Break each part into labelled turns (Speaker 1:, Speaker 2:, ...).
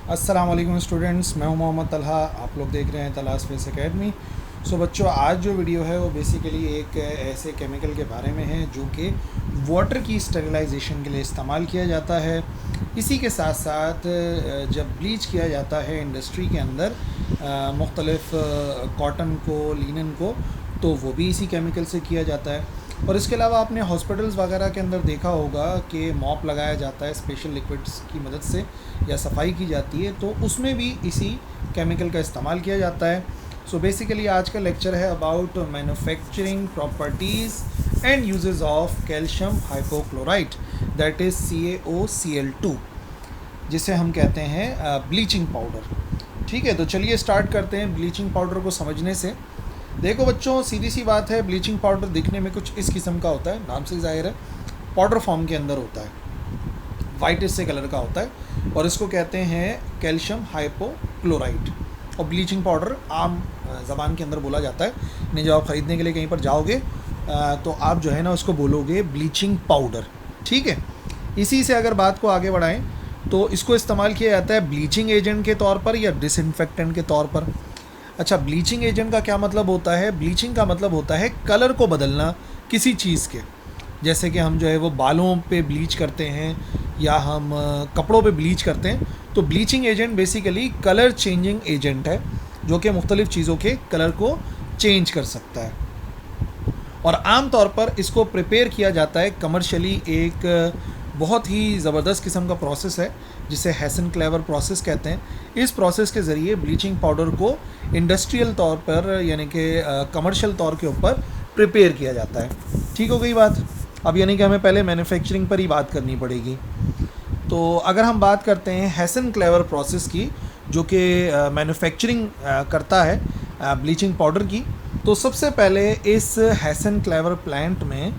Speaker 1: अस्सलाम वालेकुम स्टूडेंट्स, मैं हूं मोहम्मद तलहा। आप लोग देख रहे हैं तलहा स्पेस एकेडमी। सो बच्चों, आज जो वीडियो है वो बेसिकली एक ऐसे केमिकल के बारे में है जो कि वाटर की स्टेरिलाइजेशन के लिए इस्तेमाल किया जाता है। इसी के साथ साथ जब ब्लीच किया जाता है इंडस्ट्री के अंदर मुख्तलिफ़ कॉटन को, लिनन को, तो वो भी इसी केमिकल से किया जाता है। और इसके अलावा आपने हॉस्पिटल्स वगैरह के अंदर देखा होगा कि मॉप लगाया जाता है स्पेशल लिक्विड्स की मदद से, या सफाई की जाती है, तो उसमें भी इसी केमिकल का इस्तेमाल किया जाता है। सो बेसिकली आज का लेक्चर है about manufacturing properties and uses of calcium hypochlorite, that is CaOCl2, जिसे हम कहते हैं ब्लीचिंग पाउडर। ठीक है, तो चलिए स्टार्ट करते हैं ब्लीचिंग पाउडर को समझने से। देखो बच्चों, सीधी सी बात है, ब्लीचिंग पाउडर दिखने में कुछ इस किस्म का होता है, नाम से ज़ाहिर है पाउडर फॉर्म के अंदर होता है, वाइट से कलर का होता है, और इसको कहते हैं कैल्शियम हाइपोक्लोराइट। और ब्लीचिंग पाउडर आम ज़बान के अंदर बोला जाता है। नहीं, जब आप ख़रीदने के लिए कहीं पर जाओगे तो आप जो है ना उसको बोलोगे ब्लीचिंग पाउडर। ठीक है, इसी से अगर बात को आगे बढ़ाएं तो इसको इस्तेमाल किया जाता है ब्लीचिंग एजेंट के तौर पर या डिसइंफेक्टेंट के तौर पर। अच्छा, ब्लीचिंग एजेंट का क्या मतलब होता है? ब्लीचिंग का मतलब होता है कलर को बदलना किसी चीज़ के। जैसे कि हम जो है वो बालों पे ब्लीच करते हैं या हम कपड़ों पे ब्लीच करते हैं, तो bleaching agent basically colour changing agent है जो कि मुख्तलिफ़ चीज़ों के कलर को चेंज कर सकता है। और आम तौर पर इसको प्रिपेयर किया जाता है कमर्शियली, एक बहुत ही ज़बरदस्त किस्म का प्रोसेस है जिसे हेसन क्लेवर प्रोसेस कहते हैं। इस प्रोसेस के ज़रिए ब्लीचिंग पाउडर को इंडस्ट्रियल तौर पर यानी कि कमर्शियल तौर के ऊपर प्रिपेयर किया जाता है। ठीक हो गई बात। अब यानी कि हमें पहले मैन्युफैक्चरिंग पर ही बात करनी पड़ेगी। तो अगर हम बात करते हैं हेसन क्लेवर प्रोसेस की, जो कि मैन्युफैक्चरिंग करता है ब्लीचिंग पाउडर की, तो सबसे पहले इस हेसन क्लेवर प्लांट में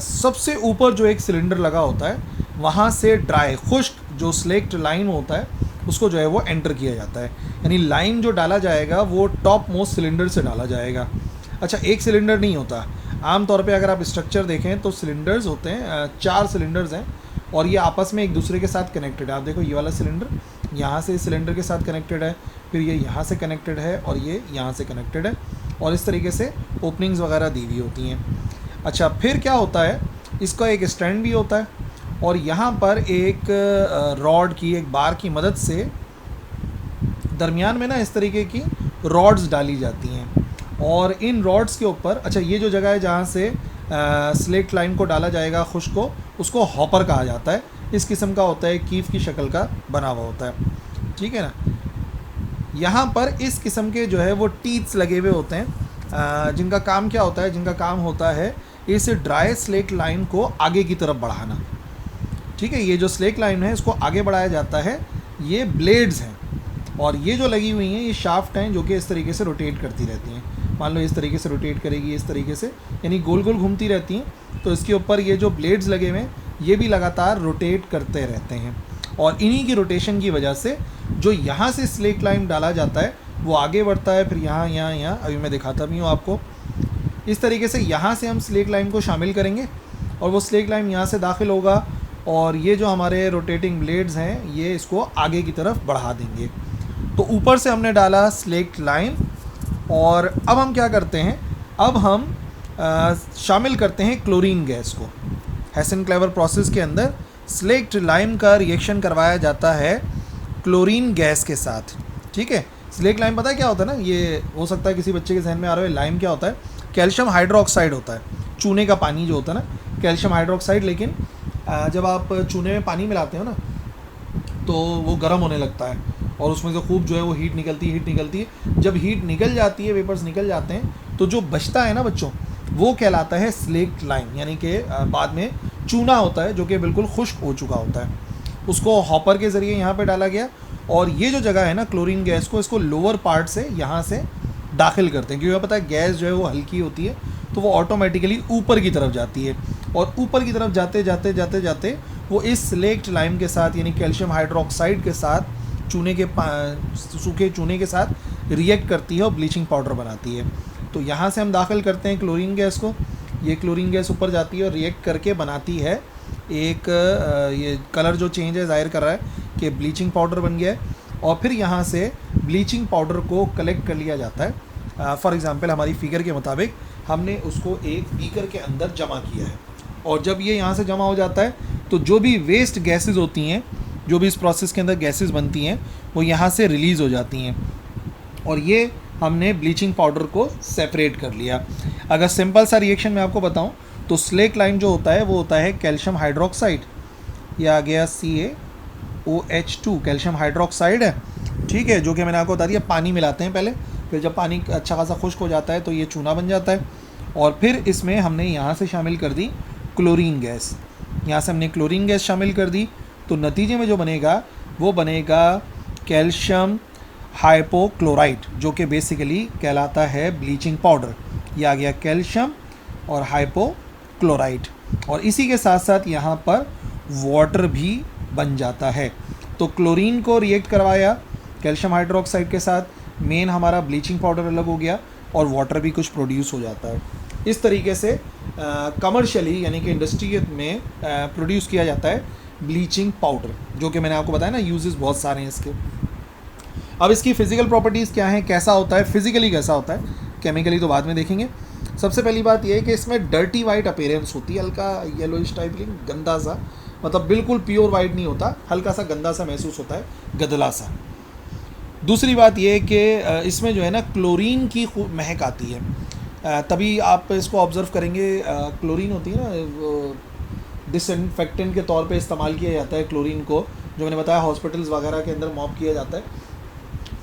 Speaker 1: सबसे ऊपर जो एक सिलेंडर लगा होता है, वहाँ से ड्राई खुश्क जो स्लेक्ट लाइम होता है उसको जो है वो एंटर किया जाता है। यानी लाइम जो डाला जाएगा वो टॉप मोस्ट सिलेंडर से डाला जाएगा। अच्छा, एक सिलेंडर नहीं होता। आम तौर पे अगर आप स्ट्रक्चर देखें तो सिलेंडर्स होते हैं, 4 सिलेंडर्स हैं और ये आपस में एक दूसरे के साथ कनेक्टेड है। आप देखो, ये वाला सिलेंडर यहाँ से इस सिलेंडर के साथ कनेक्टेड है, फिर ये यहाँ से कनेक्टेड है और ये यहाँ से कनेक्टेड है, और इस तरीके से ओपनिंग्स वगैरह दी हुई होती हैं। अच्छा, फिर क्या होता है, इसका एक स्टैंड भी होता है और यहाँ पर एक रॉड की, एक बार की मदद से दरमियान में ना इस तरीके की रॉड्स डाली जाती हैं, और इन रॉड्स के ऊपर, अच्छा, ये जो जगह है जहाँ से स्लेट लाइम को डाला जाएगा खुश्क को, उसको हॉपर कहा जाता है। इस किस्म का होता है, कीफ की शक्ल का बना हुआ होता है। ठीक है ना। यहाँ पर इस किस्म के जो है वो टीथ्स लगे हुए होते हैं, जिनका काम क्या होता है? जिनका काम होता है इस ड्राई स्लेट लाइन को आगे की तरफ बढ़ाना। ठीक है, ये जो स्लेट लाइन है इसको आगे बढ़ाया जाता है। ये ब्लेड्स हैं और ये जो लगी हुई हैं ये शाफ्ट हैं जो कि इस तरीके से रोटेट करती रहती हैं। मान लो इस तरीके से रोटेट करेगी, इस तरीके से, यानी गोल गोल घूमती रहती हैं। तो इसके ऊपर ये जो ब्लेड्स लगे हुए हैं ये भी लगातार रोटेट करते रहते हैं, और इन्हीं की रोटेशन की वजह से जो यहाँ से स्लेट लाइन डाला जाता है वो आगे बढ़ता है, फिर यहाँ यहाँ यहाँ, अभी मैं दिखाता भी हूँ आपको। इस तरीके से यहाँ से हम स्लेट लाइन को शामिल करेंगे और वो स्लेट लाइन यहाँ से दाखिल होगा, और ये जो हमारे रोटेटिंग ब्लेड्स हैं ये इसको आगे की तरफ बढ़ा देंगे। तो ऊपर से हमने डाला स्लेट लाइन, और अब हम क्या करते हैं, अब हम शामिल करते हैं क्लोरीन गैस को। हेसन क्लेवर प्रोसेस के अंदर स्लेक्ट लाइम का रिएक्शन करवाया जाता है क्लोरीन गैस के साथ। ठीक है, स्लेक्ट लाइम पता है क्या होता है ना? ये हो सकता है किसी बच्चे के जहन में आ रहा है, लाइम क्या होता है? कैल्शियम हाइड्रोक्साइड होता है, चूने का पानी जो होता है ना, कैल्शियम हाइड्रोक्साइड। लेकिन जब आप चूने में पानी मिलाते हो ना तो वो गर्म होने लगता है और उसमें से खूब जो है वो हीट निकलती है। जब हीट निकल जाती है, वेपर्स निकल जाते हैं, तो जो बचता है ना बच्चों, वो कहलाता है स्लेक्ट लाइम, यानी कि बाद में चूना होता है जो कि बिल्कुल खुश्क हो चुका होता है। उसको हॉपर के ज़रिए यहाँ पे डाला गया, और ये जो जगह है ना क्लोरीन गैस को, इसको लोअर पार्ट से यहाँ से दाखिल करते हैं, क्योंकि पता है गैस जो है वो हल्की होती है, तो वो ऑटोमेटिकली ऊपर की तरफ जाती है, और ऊपर की तरफ जाते जाते जाते जाते वो इस स्लेक्ट लाइम के साथ, यानी कैल्शियम हाइड्रोक्साइड के साथ, सूखे चूने के साथ रिएक्ट करती है और ब्लीचिंग पाउडर बनाती है। तो यहाँ से हम दाखिल करते हैं क्लोरीन गैस को, ये क्लोरीन गैस ऊपर जाती है और रिएक्ट करके बनाती है एक ये कलर जो चेंज है ज़ाहिर कर रहा है कि ब्लीचिंग पाउडर बन गया है, और फिर यहाँ से ब्लीचिंग पाउडर को कलेक्ट कर लिया जाता है। फॉर एग्ज़ाम्पल हमारी फिगर के मुताबिक हमने उसको एक बीकर के अंदर जमा किया है, और जब ये यहाँ से जमा हो जाता है तो जो भी वेस्ट गैसेस होती हैं, जो भी इस प्रोसेस के अंदर गैसेस बनती हैं, वो यहाँ से रिलीज़ हो जाती हैं, और ये हमने ब्लीचिंग पाउडर को सेपरेट कर लिया। अगर सिंपल सा रिएक्शन मैं आपको बताऊं तो स्लेक लाइम जो होता है वो होता है कैल्शियम हाइड्रोक्साइड, ये आ गया CaOH2 कैल्शियम हाइड्रोक्साइड है, ठीक है, जो कि मैंने आपको बता दिया पानी मिलाते हैं पहले, फिर जब पानी अच्छा खासा खुश्क हो जाता है तो ये चूना बन जाता है, और फिर इसमें हमने यहाँ से शामिल कर दी क्लोरीन गैस, यहाँ से हमने क्लोरीन गैस शामिल कर दी, तो नतीजे में जो बनेगा वो बनेगा कैल्शियम हाइपोक्लोराइट, जो कि बेसिकली कहलाता है ब्लीचिंग पाउडर। ये आ गया कैल्शियम और हाइपोक्लोराइट, और इसी के साथ साथ यहाँ पर वाटर भी बन जाता है। तो क्लोरीन को रिएक्ट करवाया कैल्शियम हाइड्रोक्साइड के साथ, मेन हमारा ब्लीचिंग पाउडर अलग हो गया और वाटर भी कुछ प्रोड्यूस हो जाता है। इस तरीके से कमर्शियली यानी कि इंडस्ट्री में प्रोड्यूस किया जाता है ब्लीचिंग पाउडर, जो कि मैंने आपको बताया ना यूजेस बहुत सारे हैं इसके। अब इसकी फ़िज़िकल प्रॉपर्टीज़ क्या हैं, कैसा होता है, फिज़िकली कैसा होता है, केमिकली तो बाद में देखेंगे। सबसे पहली बात यह है कि इसमें डर्टी वाइट अपीयरेंस होती है, हल्का येलोइश टाइप, गंदा सा, मतलब बिल्कुल प्योर वाइट नहीं होता, हल्का सा गंदा सा महसूस होता है, गदला सा। दूसरी बात यह है कि इसमें जो है ना क्लोरीन की खूब महक आती है, तभी आप इसको ऑब्ज़र्व करेंगे। क्लोरीन होती है ना, डिसइंफेक्टेंट के तौर पे इस्तेमाल किया जाता है क्लोरीन को, जो मैंने बताया हॉस्पिटल्स वगैरह के अंदर मॉप किया जाता है,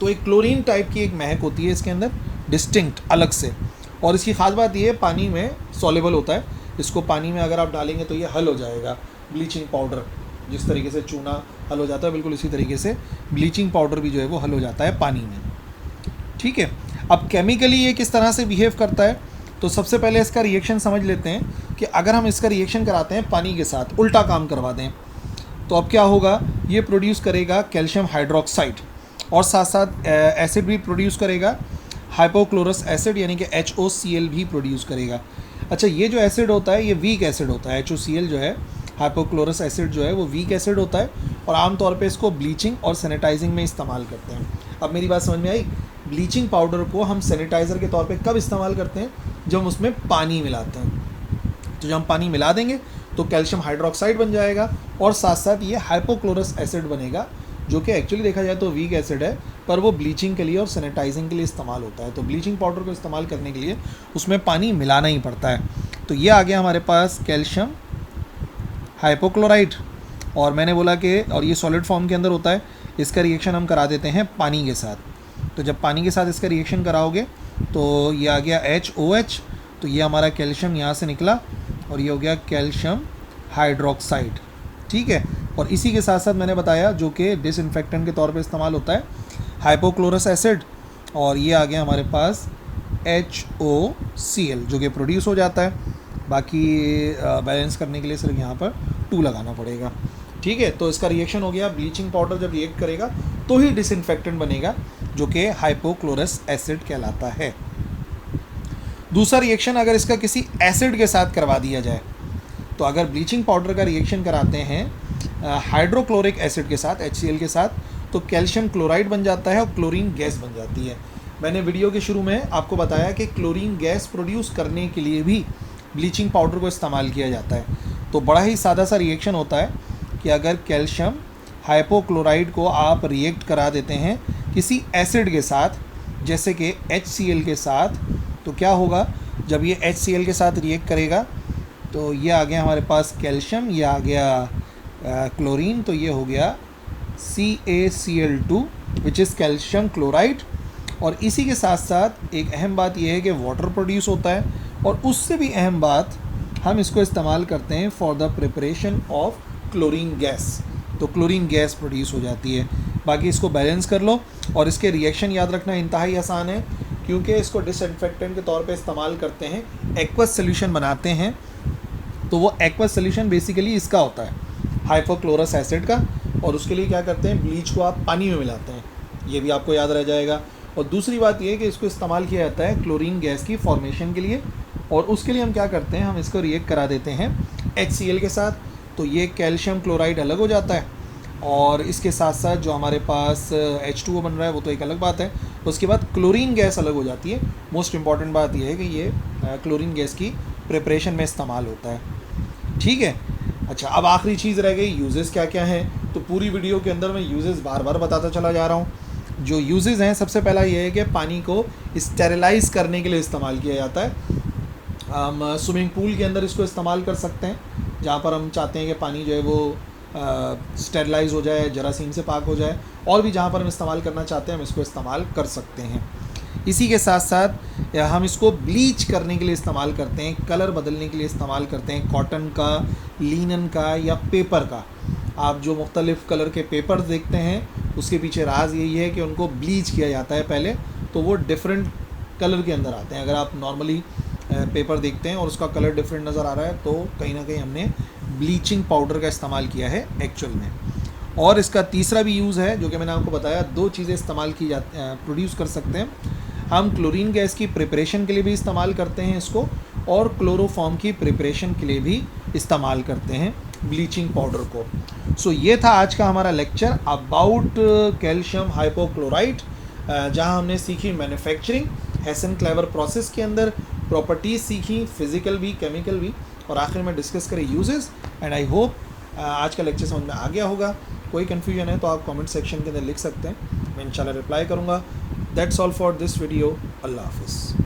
Speaker 1: तो एक क्लोरीन टाइप की एक महक होती है इसके अंदर डिस्टिंक्ट अलग से। और इसकी ख़ास बात ये है पानी में सॉल्युबल होता है, इसको पानी में अगर आप डालेंगे तो ये हल हो जाएगा। ब्लीचिंग पाउडर जिस तरीके से चूना हल हो जाता है, बिल्कुल इसी तरीके से ब्लीचिंग पाउडर भी जो है वो हल हो जाता है पानी में, ठीक है। अब केमिकली ये किस तरह से बिहेव करता है, तो सबसे पहले इसका रिएक्शन समझ लेते हैं कि अगर हम इसका रिएक्शन कराते हैं पानी के साथ, उल्टा काम करवा दें, तो अब क्या होगा, ये प्रोड्यूस करेगा कैल्शियम हाइड्रोक्साइड और साथ साथ एसिड भी प्रोड्यूस करेगा, हाइपोक्लोरस एसिड यानी कि HOCl भी प्रोड्यूस करेगा। अच्छा, ये जो एसिड होता है ये वीक एसिड होता है, HOCl जो है, हाइपोक्लोरस एसिड जो है वो वीक एसिड होता है, और आमतौर पे इसको ब्लीचिंग और सैनिटाइजिंग में इस्तेमाल करते हैं। अब मेरी बात समझ में आई, ब्लीचिंग पाउडर को हम सैनिटाइज़र के तौर पे कब इस्तेमाल करते हैं, जब हम उसमें पानी मिलाते हैं। तो जब हम पानी मिला देंगे तो कैल्शियम हाइड्रोक्साइड बन जाएगा, और साथ साथ ये हाइपोक्लोरस एसिड बनेगा, जो कि एक्चुअली देखा जाए तो वीक एसिड है, पर वो ब्लीचिंग के लिए और सैनिटाइजिंग के लिए इस्तेमाल होता है। तो ब्लीचिंग पाउडर को इस्तेमाल करने के लिए उसमें पानी मिलाना ही पड़ता है। तो ये आ गया हमारे पास कैल्शियम हाइपोक्लोराइड, और मैंने बोला कि और ये सॉलिड फॉर्म के अंदर होता है, इसका रिएक्शन हम करा देते हैं पानी के साथ। तो जब पानी के साथ इसका रिएक्शन कराओगे तो ये आ गया HOH, तो ये हमारा कैल्शियम यहाँ से निकला और ये हो गया कैल्शियम हाइड्रोक्साइड, ठीक है। और इसी के साथ साथ मैंने बताया जो कि डिसइंफेक्टेंट के तौर पे इस्तेमाल होता है, हाइपोक्लोरस एसिड, और ये आ गया हमारे पास HOCl जो कि प्रोड्यूस हो जाता है। बाकी बैलेंस करने के लिए सिर्फ यहाँ पर 2 लगाना पड़ेगा, ठीक है। तो इसका रिएक्शन हो गया, ब्लीचिंग पाउडर जब रिएक्ट करेगा तो ही डिसइंफेक्टेंट बनेगा, जो कि हाइपोक्लोरस एसिड कहलाता है। दूसरा रिएक्शन अगर इसका किसी एसिड के साथ करवा दिया जाए, तो अगर ब्लीचिंग पाउडर का रिएक्शन कराते हैं हाइड्रोक्लोरिक एसिड के साथ, HCl के साथ, तो कैल्शियम क्लोराइड बन जाता है और क्लोरीन गैस बन जाती है। मैंने वीडियो के शुरू में आपको बताया कि क्लोरीन गैस प्रोड्यूस करने के लिए भी ब्लीचिंग पाउडर को इस्तेमाल किया जाता है। तो बड़ा ही सादा सा रिएक्शन होता है कि अगर कैल्शियम हाइपोक्लोराइड को आप रिएक्ट करा देते हैं किसी एसिड के साथ, जैसे कि HCl के साथ, तो क्या होगा, जब ये HCl के साथ रिएक्ट करेगा तो ये आ गया हमारे पास कैल्शियम, ये आ गया क्लोरीन, तो ये हो गया CaCl2 which is calcium chloride. और इसी के साथ साथ एक अहम बात यह है कि वाटर प्रोड्यूस होता है, और उससे भी अहम बात हम इसको इस्तेमाल करते हैं for the preparation of chlorine gas, तो क्लोरीन गैस प्रोड्यूस हो जाती है। बाकी इसको बैलेंस कर लो, और इसके रिएक्शन याद रखना इंतहाई आसान है, क्योंकि इसको डिसइंफेक्टेंट के तौर पे इस्तेमाल करते हैं, एक्वस सोल्यूशन बनाते हैं। तो वो एक्वस सोल्यूशन बेसिकली इसका होता है हाइपोक्लोरस एसिड का, और उसके लिए क्या करते हैं, ब्लीच को आप पानी में मिलाते हैं, ये भी आपको याद रह जाएगा। और दूसरी बात ये है कि इसको इस्तेमाल किया जाता है क्लोरीन गैस की फॉर्मेशन के लिए, और उसके लिए हम क्या करते हैं, हम इसको रिएक्ट करा देते हैं HCl के साथ, तो ये कैल्शियम क्लोराइड अलग हो जाता है, और इसके साथ साथ जो हमारे पास H2O बन रहा है वो तो एक अलग बात है। उसके बाद क्लोरीन गैस अलग हो जाती है। मोस्ट इम्पॉर्टेंट बात यह है कि ये क्लोरीन गैस की प्रिपरेशन में इस्तेमाल होता है, ठीक है। अच्छा, अब आखिरी चीज़ रह गई यूजेस क्या क्या हैं। तो पूरी वीडियो के अंदर मैं यूजेस बार बार बताता चला जा रहा हूँ। जो यूजेस हैं, सबसे पहला ये है कि पानी को स्टेरिलाइज करने के लिए इस्तेमाल किया जाता है। हम स्विमिंग पूल के अंदर इसको इस्तेमाल कर सकते हैं, जहाँ पर हम चाहते हैं कि पानी जो है वो स्टेरिलाइज हो जाए, जरासीम से पाक हो जाए। और भी जहाँ पर हम इस्तेमाल करना चाहते हैं हम इसको इस्तेमाल कर सकते हैं। इसी के साथ साथ हम इसको ब्लीच करने के लिए इस्तेमाल करते हैं, कलर बदलने के लिए इस्तेमाल करते हैं, कॉटन का, लीनन का या पेपर का। आप जो मुख्तलिफ़ कलर के पेपर देखते हैं उसके पीछे राज यही है कि उनको ब्लीच किया जाता है पहले, तो वो डिफरेंट कलर के अंदर आते हैं। अगर आप नॉर्मली पेपर देखते हैं और उसका कलर डिफरेंट नज़र आ रहा है तो कहीं ना कहीं हमने ब्लीचिंग पाउडर का इस्तेमाल किया है एक्चुअल में। और इसका तीसरा भी यूज़ है जो कि मैंने आपको बताया, दो चीज़ें इस्तेमाल की जाती प्रोड्यूस कर सकते हैं हम। क्लोरीन गैस की प्रिपरेशन के लिए भी इस्तेमाल करते हैं इसको, और क्लोरोफॉर्म की प्रिपरेशन के लिए भी इस्तेमाल करते हैं ब्लीचिंग पाउडर को। सो ये था आज का हमारा लेक्चर अबाउट कैल्शियम हाइपोक्लोराइट, जहां हमने सीखी मैन्युफैक्चरिंग, हेसन क्लेवर प्रोसेस के अंदर प्रॉपर्टीज़ सीखी, फिज़िकल भी, केमिकल भी, और आखिर में डिस्कस करें यूजेस। एंड आई होप आज का लेक्चर समझ में आ गया होगा। कोई कन्फ्यूजन है तो आप कमेंट सेक्शन के अंदर लिख सकते हैं, मैं इंशाल्लाह रिप्लाई करूँगा। That's all for this video. अल्लाह हाफिज़।